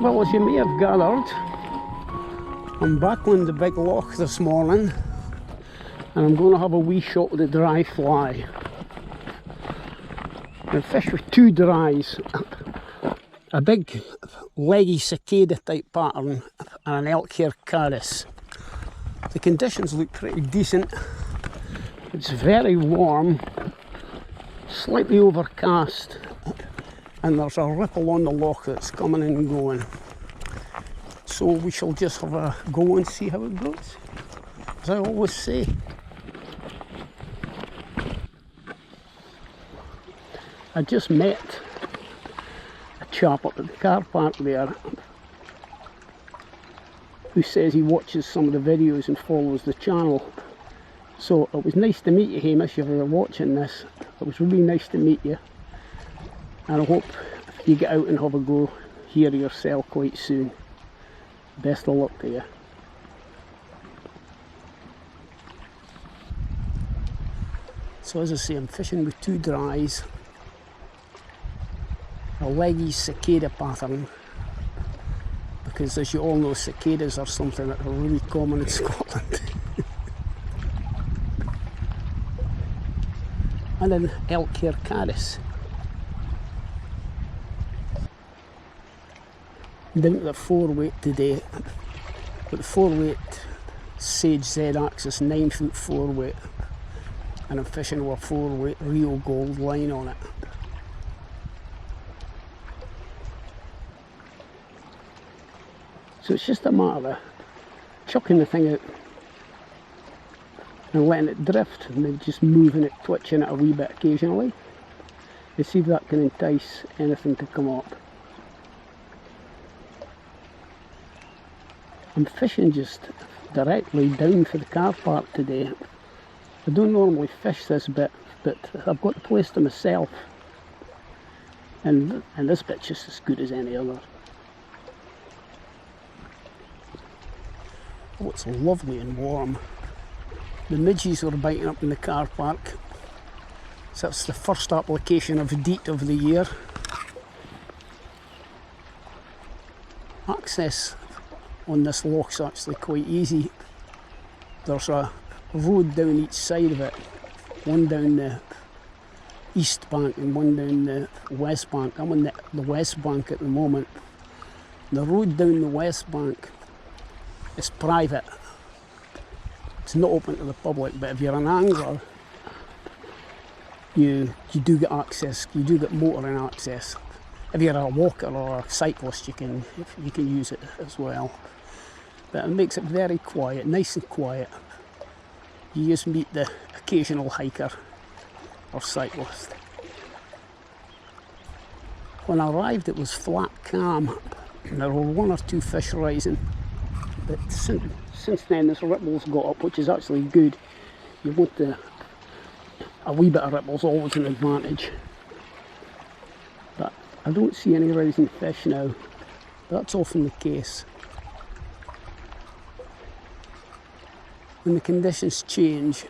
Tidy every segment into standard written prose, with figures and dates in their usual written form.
Well, as you may have gathered, I'm back on the Big Loch this morning, and I'm going to have a wee shot with the dry fly. I fish with two dries, a big leggy cicada type pattern and an elk hair caddis. The conditions look pretty decent. It's very warm, slightly overcast, and there's a ripple on the loch that's coming and going. So we shall just have a go and see how it goes, as I always say. I just met a chap up at the car park there who says he watches some of the videos and follows the channel. So it was nice to meet you, Hamish, if you're watching this. It was really nice to meet you, and I hope you get out and have a go here yourself quite soon. Best of luck to you. So as I say, I'm fishing with two dries, a leggy cicada pattern, because as you all know, cicadas are something that are really common in Scotland. And an elk hair caddis. Down to the 4-weight today, but the 4-weight Sage Z-axis 9-foot 4-weight, and I'm fishing with a 4-weight Rio Gold line on it. So it's just a matter of chucking the thing out and letting it drift, and then just moving it, twitching it a wee bit occasionally, to see if that can entice anything to come up. I'm fishing just directly down for the car park today. I don't normally fish this bit, but I've got the place to myself, and this bit's just as good as any other. Oh, it's lovely and warm. The midges were biting up in the car park, so that's the first application of DEET of the year. Access on this loch's actually quite easy. There's a road down each side of it, one down the east bank and one down the west bank. I'm on the west bank at the moment. The road down the west bank is private. It's not open to the public, but if you're an angler, you do get access, you do get motoring access. If you're a walker or a cyclist, you can use it as well. But it makes it very quiet, nice and quiet. You just meet the occasional hiker or cyclist. When I arrived, it was flat calm. There were one or two fish rising, but since then this ripple's got up, which is actually good. You want a wee bit of ripple's always an advantage. But I don't see any rising fish now. That's often the case. When the conditions change,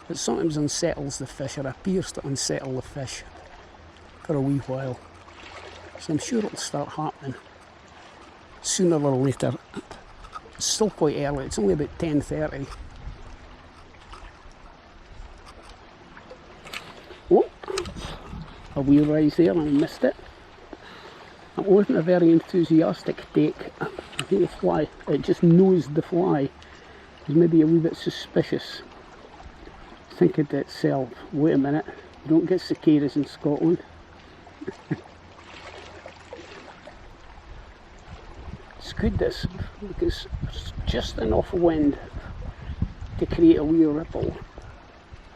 it sometimes unsettles the fish, or appears to unsettle the fish for a wee while. So I'm sure it'll start happening sooner or later. It's still quite early, it's only about 10:30. Oh, a wee rise there and I missed it. It wasn't a very enthusiastic take. I think the fly, it just nosed the fly. It was maybe a wee bit suspicious, thinking to itself, wait a minute, you don't get cicadas in Scotland. It's good this, because there's just enough wind to create a wee ripple,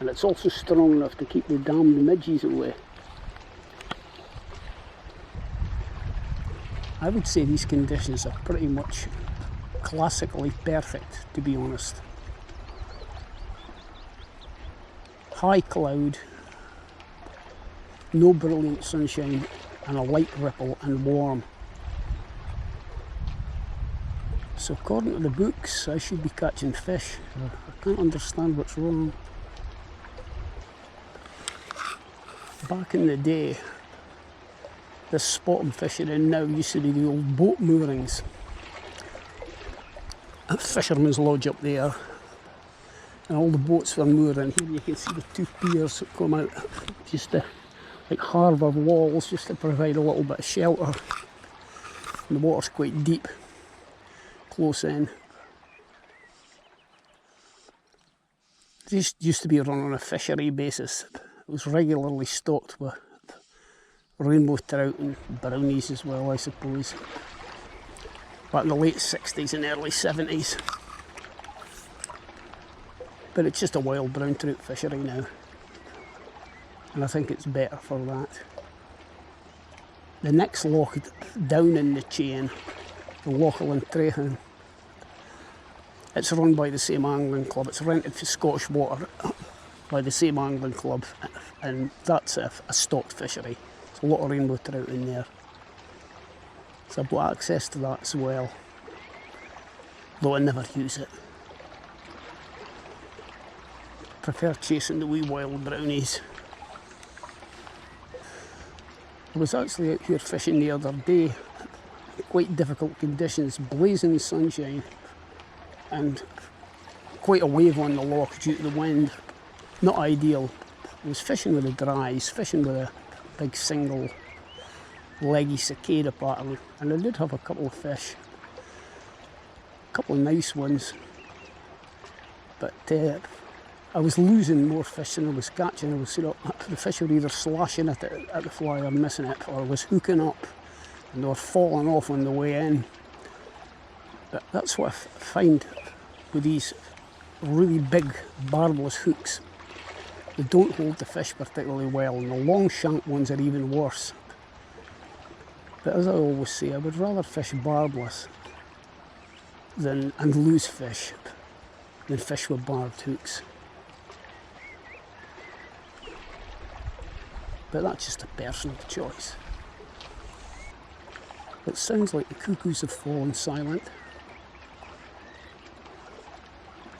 and it's also strong enough to keep the damned midges away. I would say these conditions are pretty much classically perfect, to be honest. High cloud, no brilliant sunshine, and a light ripple and warm. So according to the books, I should be catching fish. I can't understand what's wrong. Back in the day, this spot I'm fishing in now used to be the old boat moorings. A fisherman's lodge up there, and all the boats were moored in here. You can see the two piers that come out just to, like harbour walls, just to provide a little bit of shelter. And the water's quite deep, close in. This used to be run on a fishery basis. It was regularly stocked with rainbow trout and brownies as well, I suppose. Back in the late 60s and early 70s. But it's just a wild brown trout fishery now. And I think it's better for that. The next loch down in the chain, the Loch of Tranquility, it's run by the same angling club. It's rented for Scottish water by the same angling club, and that's a stocked fishery. There's a lot of rainbow trout in there. So I've got access to that as well, though I never use it. Prefer chasing the wee wild brownies. I was actually out here fishing the other day, quite difficult conditions, blazing sunshine, and quite a wave on the loch due to the wind. Not ideal. I was fishing with the dries, fishing with a big single leggy cicada pattern, and I did have a couple of fish, a couple of nice ones, but I was losing more fish than I was catching. I was, the fish were either slashing at the fly or missing it, or I was hooking up and they were falling off on the way in. But that's what I find with these really big barbless hooks. They don't hold the fish particularly well, and the long shank ones are even worse. But as I always say, I would rather fish barbless and lose fish than fish with barbed hooks. But that's just a personal choice. It sounds like the cuckoos have fallen silent.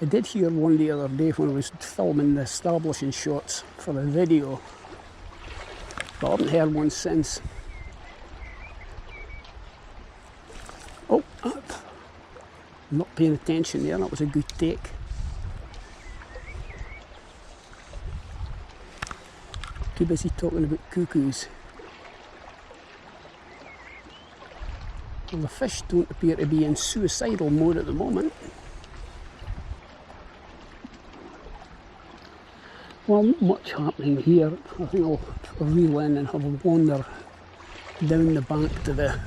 I did hear one the other day when I was filming the establishing shots for the video, but I haven't heard one since. Oh, I'm not paying attention there, that was a good take. Too busy talking about cuckoos. Well, the fish don't appear to be in suicidal mode at the moment. Well, not much happening here. I think I'll reel in and have a wander down the bank to the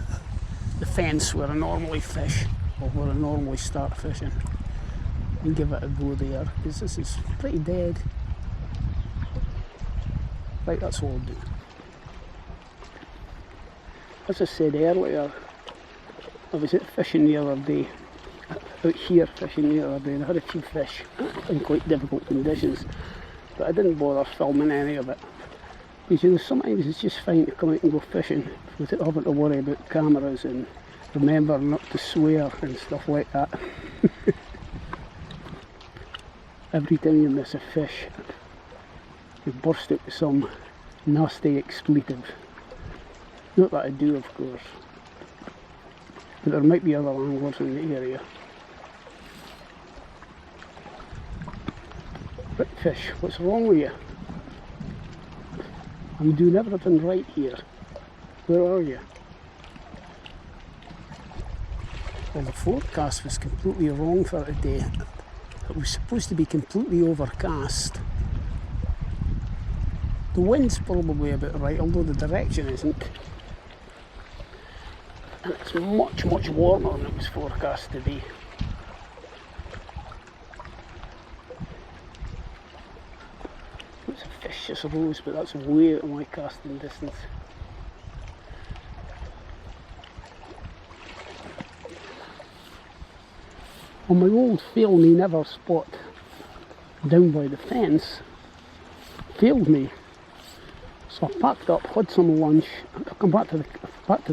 fence where I normally fish, or where I normally start fishing, and give it a go there, because this is pretty dead. Right, that's all I'll do. As I said earlier, I was out fishing the other day, out here fishing the other day, and I had a few fish in quite difficult conditions, but I didn't bother filming any of it. Because you know, sometimes it's just fine to come out and go fishing without having to worry about cameras and remember not to swear and stuff like that. Every time you miss a fish, you burst out with some nasty expletive. Not that I do, of course, but there might be other anglers in the area. Right, fish, what's wrong with you? I'm doing everything right here. Where are you? Well, the forecast was completely wrong for today. It was supposed to be completely overcast. The wind's probably about right, although the direction isn't. And it's much, much warmer than it was forecast to be. It's a fish, I suppose, but that's way out of my casting distance. On my old fail me never spot down by the fence, failed me. So I packed up, had some lunch, I come back to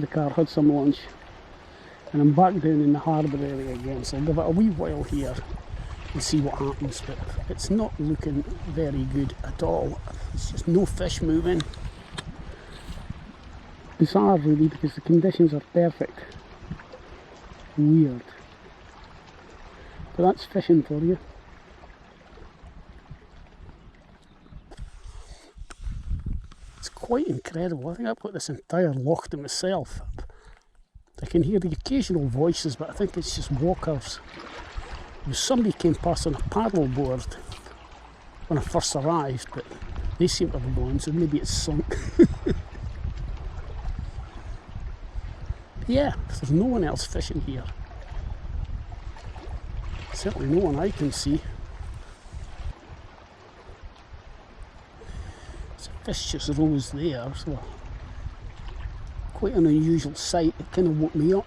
the car, had some lunch, and I'm back down in the harbour area again. So I'll give it a wee while here and see what happens, but it's not looking very good at all. There's just no fish moving. bizarre really, because the conditions are perfect. Weird. But that's fishing for you. It's quite incredible. I think I've got this entire loch to myself. I can hear the occasional voices, but I think it's just walkers. Somebody came past on a paddle board when I first arrived, but they seem to have gone, so maybe it's sunk. Yeah, there's no one else fishing here. Certainly no one I can see. So fish just rose there, so quite an unusual sight. It kind of woke me up.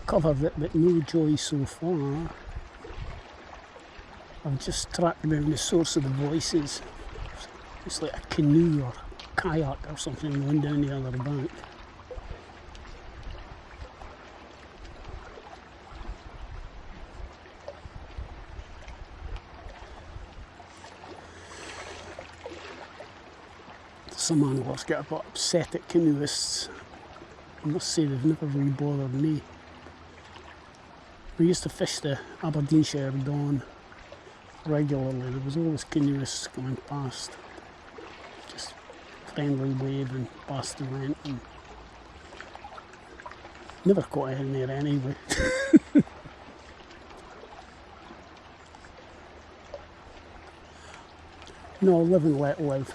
Covered it, but no joy so far. I've just tracked down the source of the voices. It's like a canoe or kayak or something going down the other bank. Some anglers get a bit upset at canoeists. I must say they've never really bothered me. We used to fish the Aberdeenshire Don regularly. There was always canoeists going past. Just friendly waving past the went, and never caught in there anyway. No, live and let live.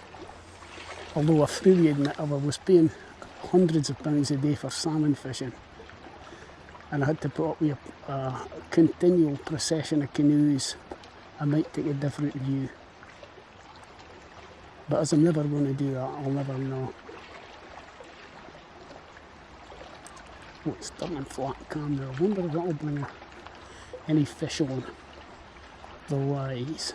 Although I freely admit I was paying hundreds of pounds a day for salmon fishing, and I had to put up with a continual procession of canoes, I might take a different view. But as I'm never going to do that, I'll never know. Oh, it's turning flat camera. I wonder if that'll bring any fish on the lies.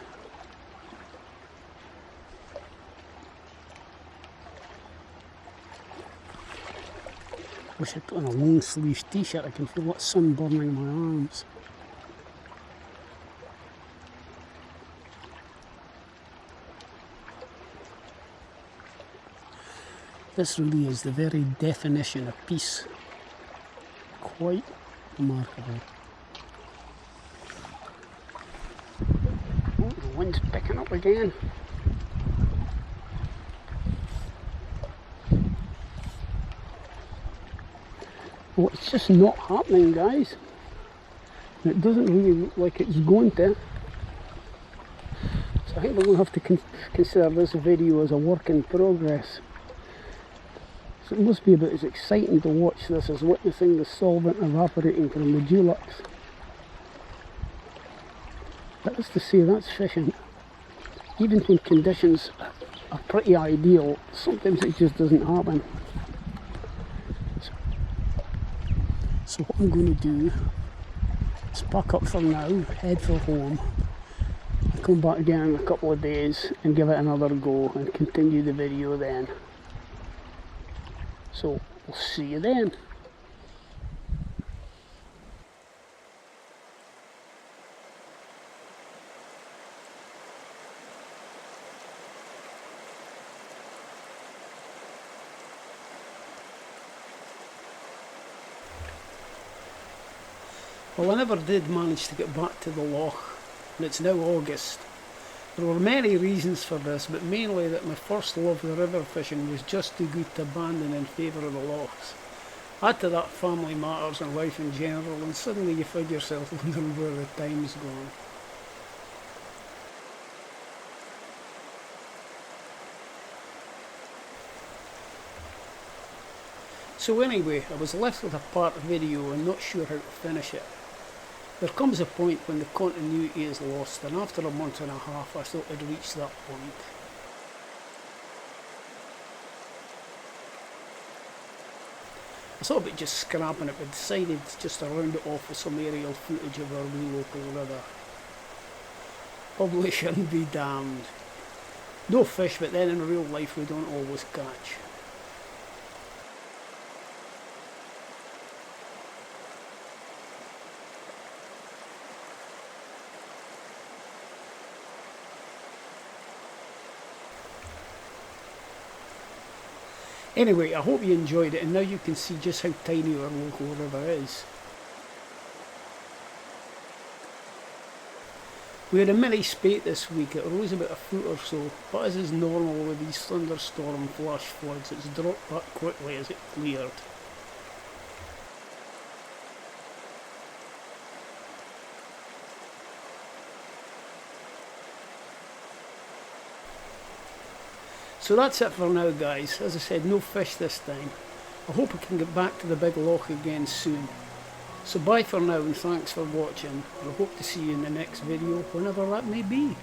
Wish I'd put on a long sleeve t-shirt. I can feel that sun burning my arms. This really is the very definition of peace. Quite remarkable. Oh, the wind's picking up again. Well, it's just not happening, guys. It doesn't really look like it's going to. So I think we're going to have to consider this video as a work in progress. So it must be about as exciting to watch this as witnessing the solvent evaporating from the Dulux. That is to say, that's fishing. Even when conditions are pretty ideal, sometimes it just doesn't happen. So what I'm going to do is pack up for now, head for home, and come back again in a couple of days and give it another go and continue the video then. So we'll see you then. Well, I never did manage to get back to the loch, and it's now August. There were many reasons for this, but mainly that my first love of river fishing was just too good to abandon in favour of the lochs. Add to that family matters and life in general, and suddenly you find yourself wondering where the time's gone. So anyway, I was left with a part video and not sure how to finish it. There comes a point when the continuity is lost, and after a month and a half I thought I'd reached that point. I thought about just scrapping it, but decided just to round it off with some aerial footage of our wee local river. Probably shouldn't be damned. No fish, but then in real life we don't always catch. Anyway, I hope you enjoyed it, and now you can see just how tiny our local river is. We had a mini spate this week. It rose about a foot or so, but as is normal with these thunderstorm flash floods, it's dropped back quickly as it cleared. So that's it for now, guys. As I said, no fish this time. I hope I can get back to the Big Loch again soon. So bye for now, and thanks for watching. I hope to see you in the next video, whenever that may be.